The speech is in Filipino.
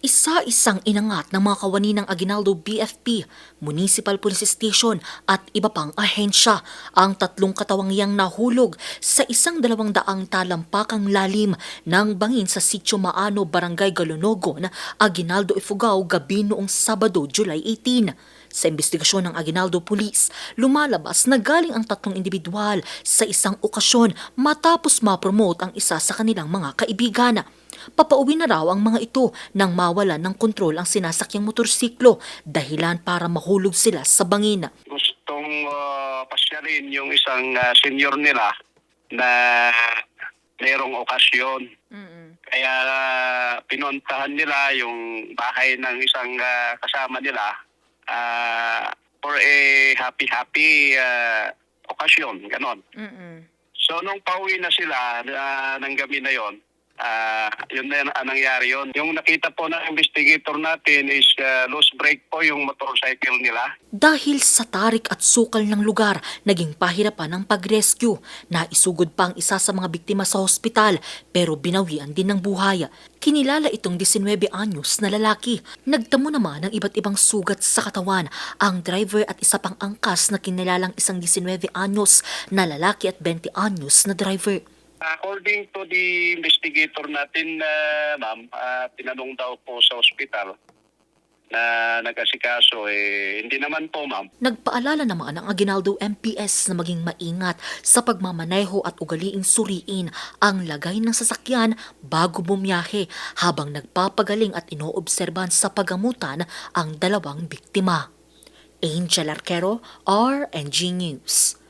Isa-isang inangat ng mga kawani ng Aguinaldo BFP, Municipal Police Station at iba pang ahensya ang tatlong katawangyang nahulog sa isang 200 talampakang lalim ng bangin sa Sitio Maano, Barangay Galonogon, Aguinaldo, Ifugao gabi noong Sabado, July 18. Sa investigasyon ng Aguinaldo Police, lumalabas na galing ang tatlong individual sa isang okasyon matapos ma-promote ang isa sa kanilang mga kaibigan. Papauwi na raw ang mga ito nang mawalan ng kontrol ang sinasakyang motorsiklo, dahilan para mahulog sila sa bangin. Gustong pasyalin yung isang senior nila na mayroong okasyon. Kaya pinuntahan nila yung bahay ng isang kasama nila for a happy okasyon, ganon. So nung pauwi na sila ng gabi na yon, yun na ang nangyari yun. Yung nakita po ng investigator natin is loose brake po yung motorcycle nila. Dahil sa tarik at sukal ng lugar, naging pahirapan ang pag-rescue. Naisugod pa ang isa sa mga biktima sa hospital pero binawian din ng buhay. Kinilala itong 19 anyos na lalaki. Nagtamo naman ng iba't ibang sugat sa katawan ang driver at isa pang angkas na kinilalang isang 19 anyos na lalaki at 20 anyos na driver. According to the investigator natin, ma'am, tinanong daw po sa ospital na nag-asikaso, hindi naman po, ma'am. Nagpaalala naman ang Aguinaldo MPS na maging maingat sa pagmamaneho at ugaliing suriin ang lagay ng sasakyan bago bumiyahe habang nagpapagaling at inoobserban sa pagamutan ang dalawang biktima. Angel Arquero, RNG News.